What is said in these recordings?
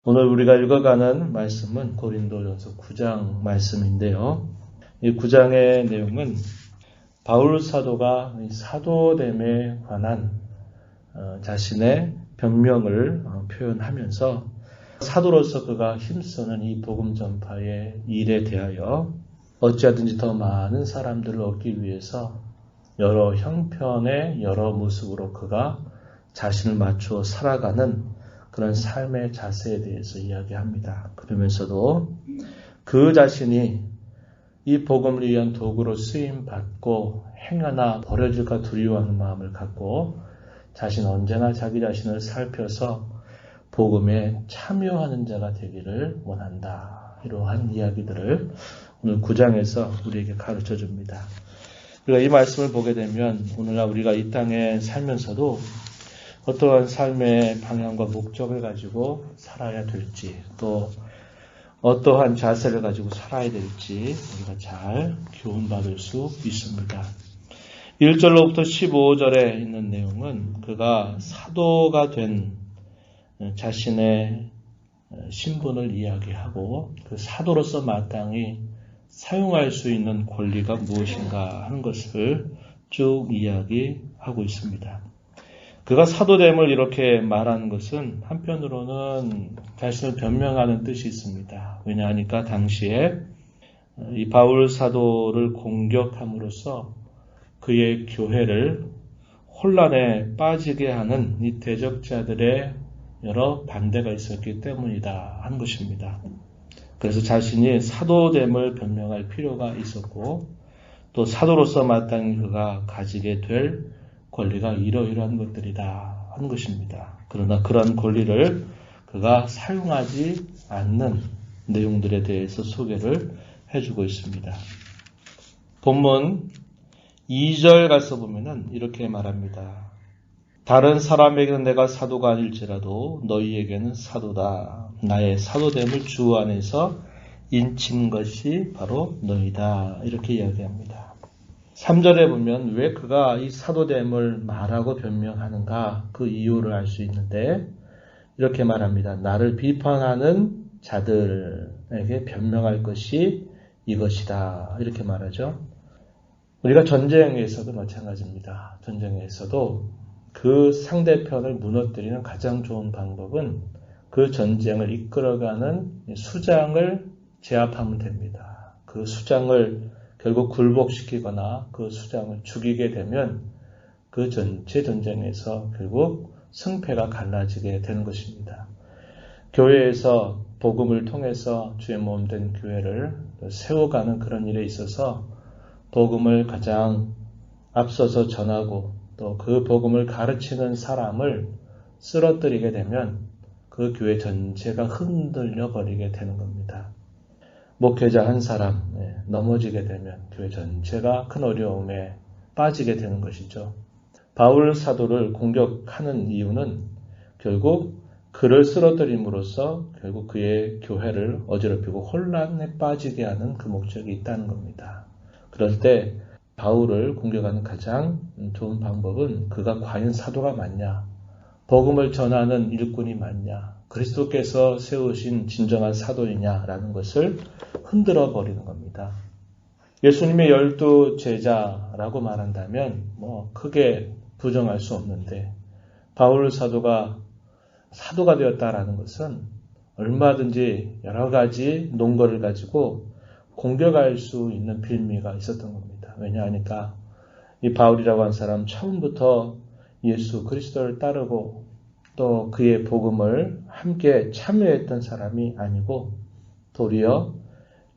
오늘 우리가 읽어가는 말씀은 고린도전서 9장 말씀인데요. 이 9장의 내용은 바울 사도가 사도됨에 관한 자신의 변명을 표현하면서 사도로서 그가 힘쓰는 이 복음 전파의 일에 대하여 어찌하든지 더 많은 사람들을 얻기 위해서 여러 형편의 여러 모습으로 그가 자신을 맞추어 살아가는 그런 삶의 자세에 대해서 이야기합니다. 그러면서도 그 자신이 이 복음을 위한 도구로 쓰임받고 행여나 버려질까 두려워하는 마음을 갖고 자신 언제나 자기 자신을 살펴서 복음에 참여하는 자가 되기를 원한다. 이러한 이야기들을 오늘 9장에서 우리에게 가르쳐 줍니다. 우리가 이 말씀을 보게 되면 오늘날 우리가 이 땅에 살면서도 어떠한 삶의 방향과 목적을 가지고 살아야 될지, 또 어떠한 자세를 가지고 살아야 될지 우리가 잘 교훈받을 수 있습니다. 1절로부터 15절에 있는 내용은 그가 사도가 된 자신의 신분을 이야기하고 그 사도로서 마땅히 사용할 수 있는 권리가 무엇인가 하는 것을 쭉 이야기하고 있습니다. 그가 사도됨을 이렇게 말하는 것은 한편으로는 자신을 변명하는 뜻이 있습니다. 왜냐하니까 당시에 이 바울 사도를 공격함으로써 그의 교회를 혼란에 빠지게 하는 이 대적자들의 여러 반대가 있었기 때문이다 하는 것입니다. 그래서 자신이 사도됨을 변명할 필요가 있었고 또 사도로서 마땅히 그가 가지게 될 권리가 이러이러한 것들이다 하는 것입니다. 그러나 그러한 권리를 그가 사용하지 않는 내용들에 대해서 소개를 해주고 있습니다. 본문 2절 가서 보면은 이렇게 말합니다. 다른 사람에게는 내가 사도가 아닐지라도 너희에게는 사도다. 나의 사도됨을 주 안에서 인친 것이 바로 너희다. 이렇게 이야기합니다. 3절에 보면 왜 그가 이 사도됨을 말하고 변명하는가 그 이유를 알 수 있는데 이렇게 말합니다. 나를 비판하는 자들에게 변명할 것이 이것이다. 이렇게 말하죠. 우리가 전쟁에서도 마찬가지입니다. 전쟁에서도 그 상대편을 무너뜨리는 가장 좋은 방법은 그 전쟁을 이끌어가는 수장을 제압하면 됩니다. 그 수장을 결국 굴복시키거나 그 수장을 죽이게 되면 그 전체 전쟁에서 결국 승패가 갈라지게 되는 것입니다. 교회에서 복음을 통해서 주의 몸 된 교회를 세워가는 그런 일에 있어서 복음을 가장 앞서서 전하고 또 그 복음을 가르치는 사람을 쓰러뜨리게 되면 그 교회 전체가 흔들려 버리게 되는 겁니다. 목회자 한 사람 넘어지게 되면 교회 전체가 큰 어려움에 빠지게 되는 것이죠. 바울 사도를 공격하는 이유는 결국 그를 쓰러뜨림으로써 결국 그의 교회를 어지럽히고 혼란에 빠지게 하는 그 목적이 있다는 겁니다. 그럴 때 바울을 공격하는 가장 좋은 방법은 그가 과연 사도가 맞냐, 복음을 전하는 일꾼이 맞냐, 그리스도께서 세우신 진정한 사도이냐라는 것을 흔들어 버리는 겁니다. 예수님의 12 제자라고 말한다면 크게 부정할 수 없는데 바울 사도가 사도가 되었다라는 것은 얼마든지 여러 가지 논거를 가지고 공격할 수 있는 빌미가 있었던 겁니다. 왜냐하니까 이 바울이라고 한 사람 처음부터 예수 그리스도를 따르고 또 그의 복음을 함께 참여했던 사람이 아니고 도리어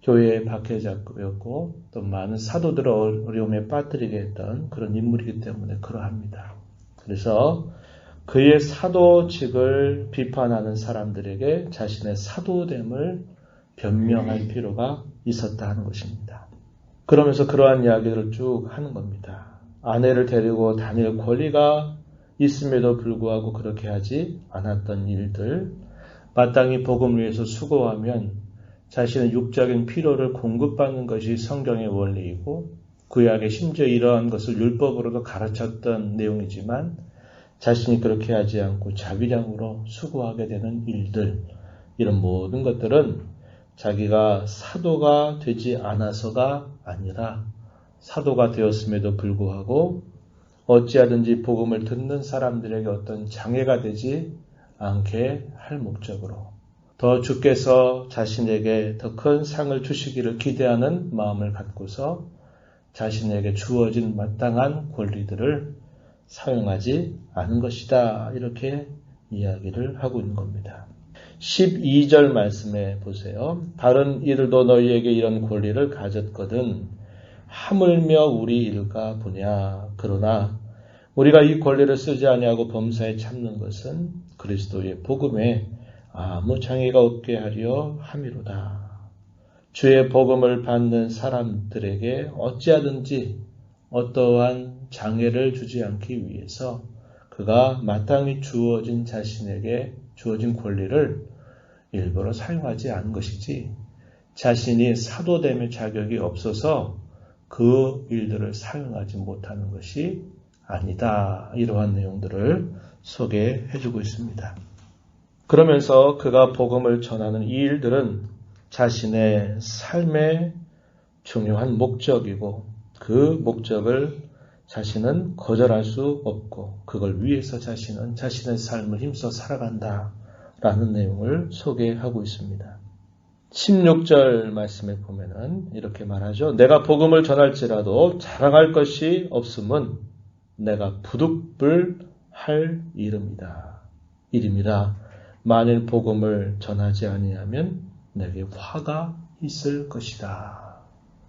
교회의 박해자였고 또 많은 사도들을 어려움에 빠뜨리게 했던 그런 인물이기 때문에 그러합니다. 그래서 그의 사도직을 비판하는 사람들에게 자신의 사도됨을 변명할 필요가 있었다 하는 것입니다. 그러면서 그러한 이야기를 쭉 하는 겁니다. 아내를 데리고 다닐 권리가 있음에도 불구하고 그렇게 하지 않았던 일들, 마땅히 복음을 위해서 수고하면 자신의 육적인 필요를 공급받는 것이 성경의 원리이고 구약에 심지어 이러한 것을 율법으로도 가르쳤던 내용이지만 자신이 그렇게 하지 않고 자비량으로 수고하게 되는 일들, 이런 모든 것들은 자기가 사도가 되지 않아서가 아니라 사도가 되었음에도 불구하고 어찌하든지 복음을 듣는 사람들에게 어떤 장애가 되지 않게 할 목적으로 더 주께서 자신에게 더 큰 상을 주시기를 기대하는 마음을 갖고서 자신에게 주어진 마땅한 권리들을 사용하지 않은 것이다. 이렇게 이야기를 하고 있는 겁니다. 12절 말씀에 보세요. 다른 이들도 너희에게 이런 권리를 가졌거든 하물며 우리 일가 보냐. 그러나 우리가 이 권리를 쓰지 아니하고 범사에 참는 것은 그리스도의 복음에 아무 장애가 없게 하려 함이로다. 주의 복음을 받는 사람들에게 어찌하든지 어떠한 장애를 주지 않기 위해서 그가 마땅히 주어진 자신에게 주어진 권리를 일부러 사용하지 않은 것이지 자신이 사도됨의 자격이 없어서 그 일들을 사용하지 못하는 것이 아니다. 이러한 내용들을 소개해주고 있습니다. 그러면서 그가 복음을 전하는 이 일들은 자신의 삶의 중요한 목적이고 그 목적을 자신은 거절할 수 없고 그걸 위해서 자신은 자신의 삶을 힘써 살아간다라는 내용을 소개하고 있습니다. 16절 말씀에 보면은 이렇게 말하죠. 내가 복음을 전할지라도 자랑할 것이 없음은 내가 부득불할 일입니다. 만일 복음을 전하지 아니하면 내게 화가 있을 것이다.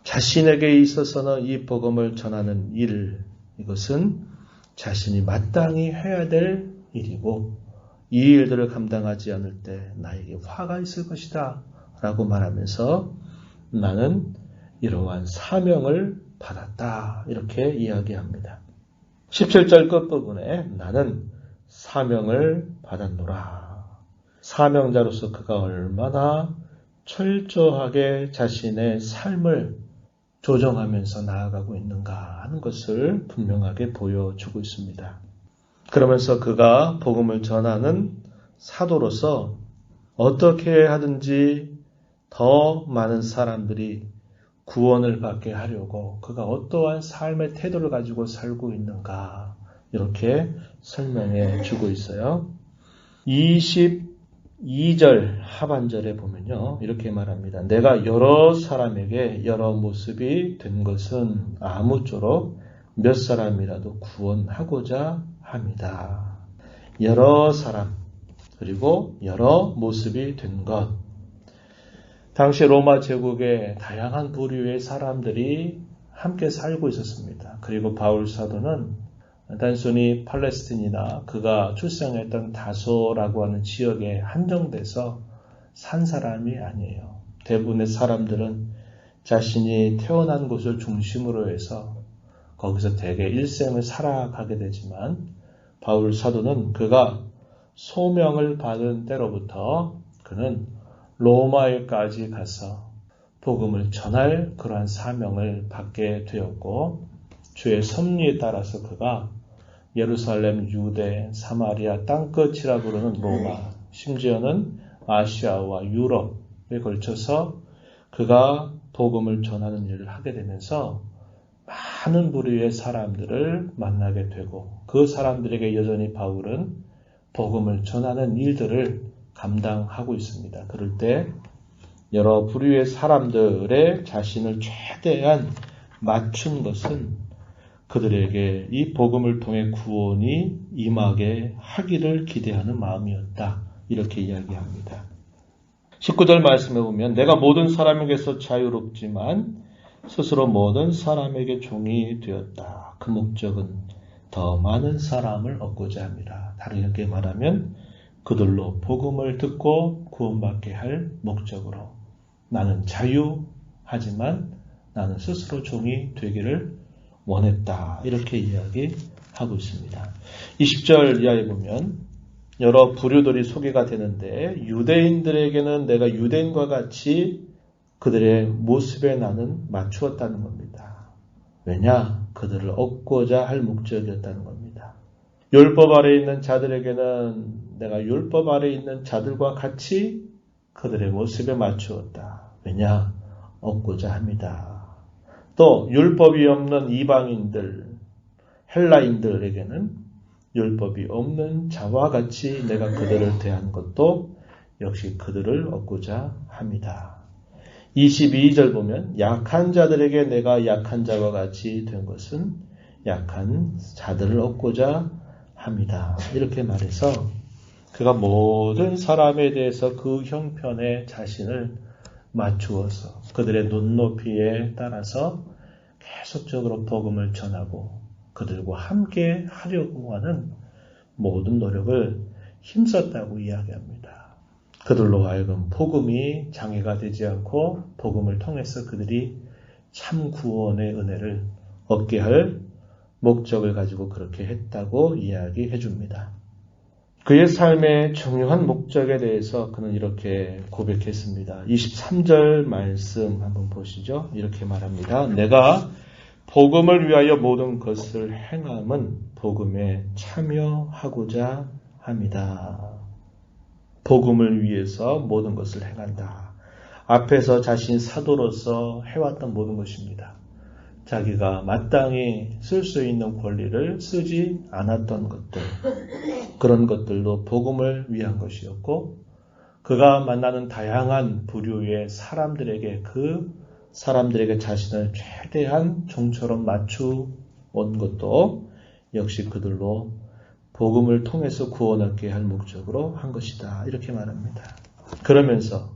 자신에게 있어서는 이 복음을 전하는 일, 이것은 자신이 마땅히 해야 될 일이고 이 일들을 감당하지 않을 때 나에게 화가 있을 것이다 라고 말하면서 나는 이러한 사명을 받았다 이렇게 이야기합니다. 17절 끝부분에 나는 사명을 받았노라. 사명자로서 그가 얼마나 철저하게 자신의 삶을 조정하면서 나아가고 있는가 하는 것을 분명하게 보여주고 있습니다. 그러면서 그가 복음을 전하는 사도로서 어떻게 하든지 더 많은 사람들이 구원을 받게 하려고 그가 어떠한 삶의 태도를 가지고 살고 있는가 이렇게 설명해 주고 있어요. 22절 하반절에 보면요. 이렇게 말합니다. 내가 여러 사람에게 여러 모습이 된 것은 아무쪼록 몇 사람이라도 구원하고자 합니다. 여러 사람 그리고 여러 모습이 된 것. 당시 로마 제국에 다양한 부류의 사람들이 함께 살고 있었습니다. 그리고 바울 사도는 단순히 팔레스틴이나 그가 출생했던 다소라고 하는 지역에 한정돼서 산 사람이 아니에요. 대부분의 사람들은 자신이 태어난 곳을 중심으로 해서 거기서 대개 일생을 살아가게 되지만 바울 사도는 그가 소명을 받은 때로부터 그는 로마에까지 가서 복음을 전할 그러한 사명을 받게 되었고 주의 섭리에 따라서 그가 예루살렘, 유대, 사마리아, 땅끝이라 부르는 로마, 심지어는 아시아와 유럽에 걸쳐서 그가 복음을 전하는 일을 하게 되면서 많은 부류의 사람들을 만나게 되고 그 사람들에게 여전히 바울은 복음을 전하는 일들을 감당하고 있습니다. 그럴 때 여러 부류의 사람들의 자신을 최대한 맞춘 것은 그들에게 이 복음을 통해 구원이 임하게 하기를 기대하는 마음이었다. 이렇게 이야기합니다. 19절 말씀에 보면 내가 모든 사람에게서 자유롭지만 스스로 모든 사람에게 종이 되었다. 그 목적은 더 많은 사람을 얻고자 합니다. 다르게 말하면 그들로 복음을 듣고 구원받게 할 목적으로 나는 자유하지만 나는 스스로 종이 되기를 원했다. 이렇게 이야기하고 있습니다. 20절 이하에 보면 여러 부류들이 소개가 되는데 유대인들에게는 내가 유대인과 같이 그들의 모습에 나는 맞추었다는 겁니다. 왜냐? 그들을 얻고자 할 목적이었다는 겁니다. 율법 아래 있는 자들에게는 내가 율법 아래 있는 자들과 같이 그들의 모습에 맞추었다. 왜냐? 얻고자 합니다. 또 율법이 없는 이방인들, 헬라인들에게는 율법이 없는 자와 같이 내가 그들을 대한 것도 역시 그들을 얻고자 합니다. 22절 보면 약한 자들에게 내가 약한 자와 같이 된 것은 약한 자들을 얻고자 합니다. 이렇게 말해서 그가 모든 사람에 대해서 그 형편에 자신을 맞추어서 그들의 눈높이에 따라서 계속적으로 복음을 전하고 그들과 함께 하려고 하는 모든 노력을 힘썼다고 이야기합니다. 그들로 하여금 복음이 장애가 되지 않고 복음을 통해서 그들이 참 구원의 은혜를 얻게 할 목적을 가지고 그렇게 했다고 이야기해 줍니다. 그의 삶의 중요한 목적에 대해서 그는 이렇게 고백했습니다. 23절 말씀 한번 보시죠. 이렇게 말합니다. 내가 복음을 위하여 모든 것을 행함은 복음에 참여하고자 합니다. 복음을 위해서 모든 것을 행한다. 앞에서 자신 사도로서 해왔던 모든 것입니다. 자기가 마땅히 쓸 수 있는 권리를 쓰지 않았던 것들, 그런 것들도 복음을 위한 것이었고 그가 만나는 다양한 부류의 사람들에게 그 사람들에게 자신을 최대한 종처럼 맞추온 것도 역시 그들로 복음을 통해서 구원 얻게 할 목적으로 한 것이다. 이렇게 말합니다. 그러면서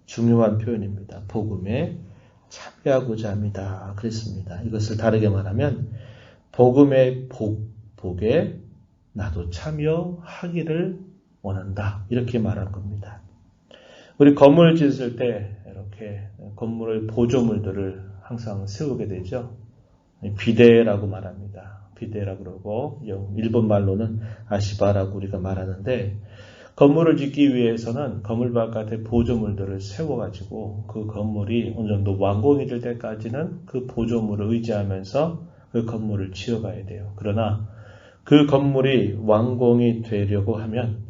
중요한 표현입니다. 복음에 참여하고자 합니다. 그랬습니다. 이것을 다르게 말하면 복음의 복에 나도 참여하기를 원한다. 이렇게 말한 겁니다. 우리 건물 짓을 때 이렇게 건물의 보조물들을 항상 세우게 되죠. 비대라고 말합니다. 비대라고 그러고 일본 말로는 아시바라고 우리가 말하는데 건물을 짓기 위해서는 건물 바깥에 보조물들을 세워가지고 그 건물이 어느 정도 완공이 될 때까지는 그 보조물을 의지하면서 그 건물을 지어가야 돼요. 그러나 그 건물이 완공이 되려고 하면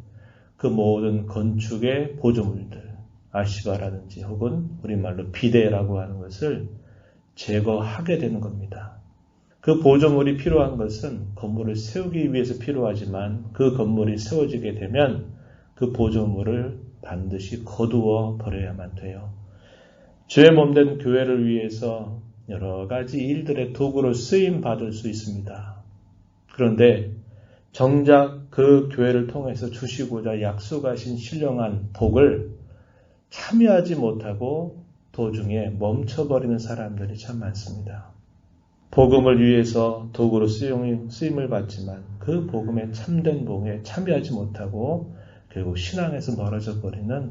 그 모든 건축의 보조물들, 아시바라든지 혹은 우리말로 비대라고 하는 것을 제거하게 되는 겁니다. 그 보조물이 필요한 것은 건물을 세우기 위해서 필요하지만 그 건물이 세워지게 되면 그 보조물을 반드시 거두어 버려야만 돼요. 주의 몸된 교회를 위해서 여러 가지 일들의 도구로 쓰임 받을 수 있습니다. 그런데 정작 그 교회를 통해서 주시고자 약속하신 신령한 복을 참여하지 못하고 도중에 멈춰버리는 사람들이 참 많습니다. 복음을 위해서 도구로 쓰임을 받지만 그 복음의 참된 복에 참여하지 못하고 결국 신앙에서 멀어져 버리는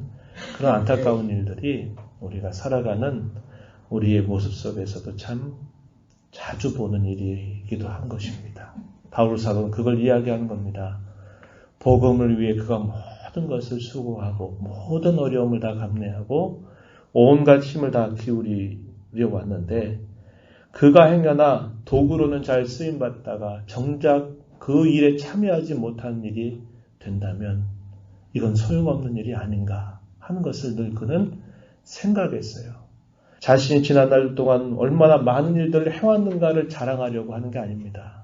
그런 안타까운 일들이 우리가 살아가는 우리의 모습 속에서도 참 자주 보는 일이기도 한 것입니다. 바울 사도는 그걸 이야기하는 겁니다. 복음을 위해 그가 모든 것을 수고하고 모든 어려움을 다 감내하고 온갖 힘을 다 기울이려 왔는데 그가 행여나 도구로는 잘 쓰임받다가 정작 그 일에 참여하지 못한 일이 된다면 이건 소용없는 일이 아닌가 하는 것을 늘 그는 생각했어요. 자신이 지난날 동안 얼마나 많은 일들을 해왔는가를 자랑하려고 하는 게 아닙니다.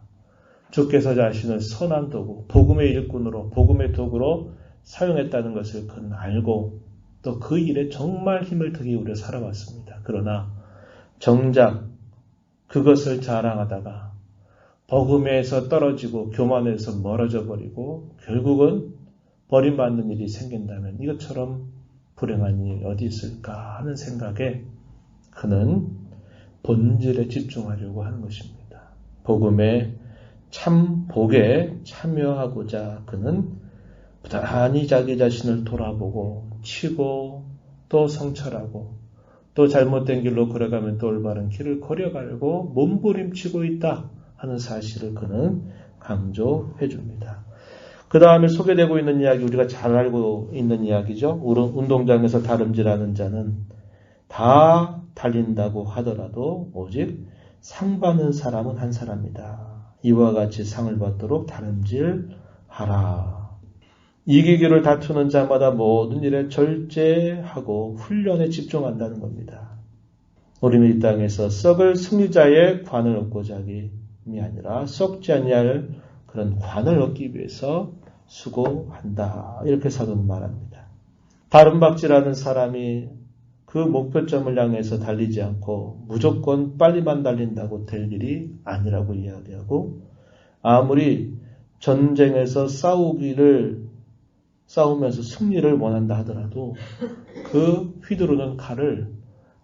주께서 자신을 선한 도구, 복음의 일꾼으로, 복음의 도구로 사용했다는 것을 그는 알고 또 그 일에 정말 힘을 들이우려 살아왔습니다. 그러나 정작 그것을 자랑하다가 복음에서 떨어지고 교만에서 멀어져 버리고 결국은 버림받는 일이 생긴다면 이것처럼 불행한 일이 어디 있을까 하는 생각에 그는 본질에 집중하려고 하는 것입니다. 복음의 참 복에 참여하고자 그는 부단히 자기 자신을 돌아보고 치고 또 성찰하고 또 잘못된 길로 걸어가면 또 올바른 길을 걸어가려고 몸부림치고 있다 하는 사실을 그는 강조해 줍니다. 그 다음에 소개되고 있는 이야기 우리가 잘 알고 있는 이야기죠. 운동장에서 다름질하는 자는 다 달린다고 하더라도 오직 상 받는 사람은 한 사람이다. 이와 같이 상을 받도록 다름질하라. 이기기를 다투는 자마다 모든 일에 절제하고 훈련에 집중한다는 겁니다. 우리는 이 땅에서 썩을 승리자의 관을 얻고자 함이 아니라 썩지 아니할 그런 관을 얻기 위해서 수고한다. 이렇게 사도는 말합니다. 다름박질하는 사람이 그 목표점을 향해서 달리지 않고 무조건 빨리만 달린다고 될 일이 아니라고 이야기하고, 아무리 전쟁에서 싸우면서 승리를 원한다 하더라도 그 휘두르는 칼을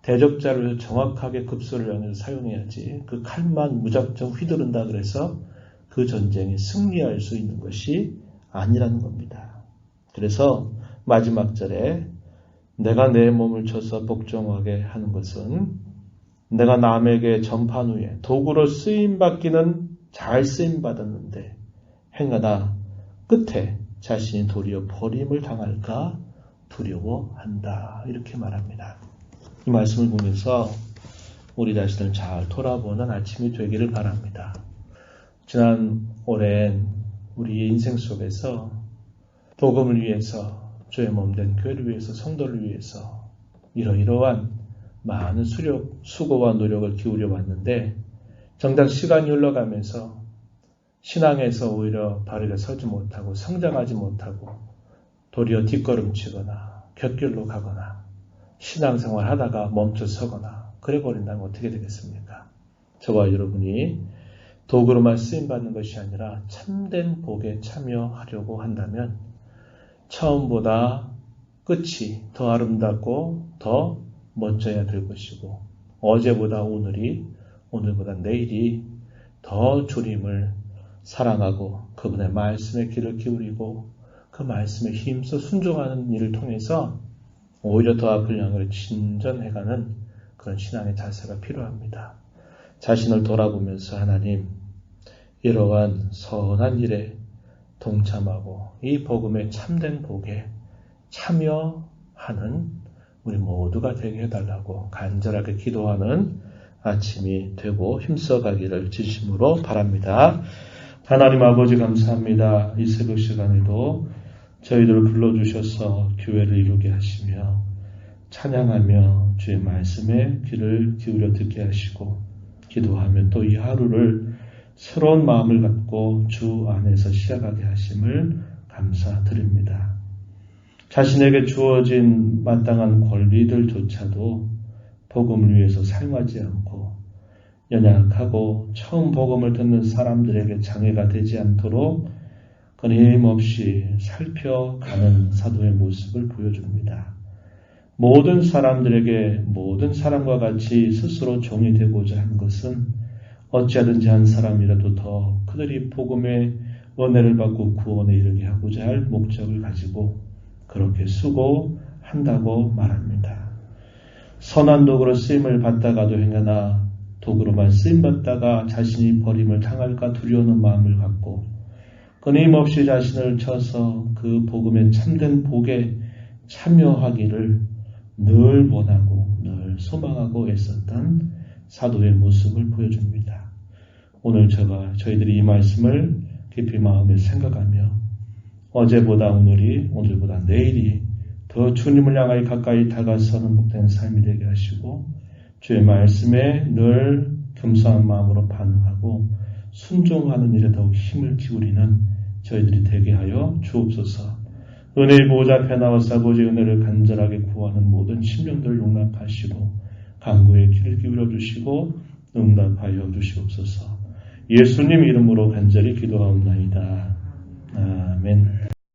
대적자를 정확하게 급소를 향해서 사용해야지, 그 칼만 무작정 휘두른다 그래서 그 전쟁에 승리할 수 있는 것이 아니라는 겁니다. 그래서 마지막 절에 내가 내 몸을 쳐서 복종하게 하는 것은 내가 남에게 전판 후에 도구로 쓰임받기는 잘 쓰임받았는데 행하다 끝에 자신이 도리어 버림을 당할까 두려워한다. 이렇게 말합니다. 이 말씀을 보면서 우리 자신을 잘 돌아보는 아침이 되기를 바랍니다. 지난 오랜 우리의 인생 속에서 복음을 위해서, 주의 몸된 교회를 위해서, 성도를 위해서 이러이러한 많은 수고와 노력을 기울여 왔는데, 정작 시간이 흘러가면서 신앙에서 오히려 바르게 서지 못하고 성장하지 못하고 도리어 뒷걸음치거나 곁길로 가거나 신앙생활 하다가 멈춰서거나 그래 버린다면 어떻게 되겠습니까? 저와 여러분이 도구로만 쓰임받는 것이 아니라 참된 복에 참여하려고 한다면 처음보다 끝이 더 아름답고 더 멋져야 될 것이고, 어제보다 오늘이, 오늘보다 내일이 더 주님을 사랑하고 그분의 말씀에 귀를 기울이고 그 말씀에 힘써 순종하는 일을 통해서 오히려 더 앞을 향해 진전해가는 그런 신앙의 자세가 필요합니다. 자신을 돌아보면서 하나님, 이러한 선한 일에 동참하고 이 복음의 참된 복에 참여하는 우리 모두가 되게 해달라고 간절하게 기도하는 아침이 되고 힘써가기를 진심으로 바랍니다. 하나님 아버지 감사합니다. 이 새벽 시간에도 저희들을 불러주셔서 교회를 이루게 하시며 찬양하며 주의 말씀에 귀를 기울여 듣게 하시고 기도하며 또 이 하루를 새로운 마음을 갖고 주 안에서 시작하게 하심을 감사드립니다. 자신에게 주어진 마땅한 권리들조차도 복음을 위해서 사용하지 않고 연약하고 처음 복음을 듣는 사람들에게 장애가 되지 않도록 끊임없이 살펴가는 사도의 모습을 보여줍니다. 모든 사람들에게 모든 사람과 같이 스스로 종이 되고자 하는 것은 어찌하든지 한 사람이라도 더 그들이 복음의 은혜를 받고 구원에 이르게 하고자 할 목적을 가지고 그렇게 수고한다고 말합니다. 선한 도구로 쓰임을 받다가도 행하나 도구로만 쓰임받다가 자신이 버림을 당할까 두려워하는 마음을 갖고 끊임없이 자신을 쳐서 그 복음의 참된 복에 참여하기를 늘 원하고 늘 소망하고 애썼던 사도의 모습을 보여줍니다. 오늘 저희들이 이 말씀을 깊이 마음에 생각하며 어제보다 오늘이, 오늘보다 내일이 더 주님을 향하여 가까이 다가서는 복된 삶이 되게 하시고 주의 말씀에 늘 겸손한 마음으로 반응하고 순종하는 일에 더욱 힘을 기울이는 저희들이 되게 하여 주옵소서. 은혜의 보호자 앞에 나와서 아버지의 은혜를 간절하게 구하는 모든 심령들을 용납하시고 간구에 귀를 기울여 주시고 응답하여 주시옵소서. 예수님 이름으로 간절히 기도하옵나이다. 아멘.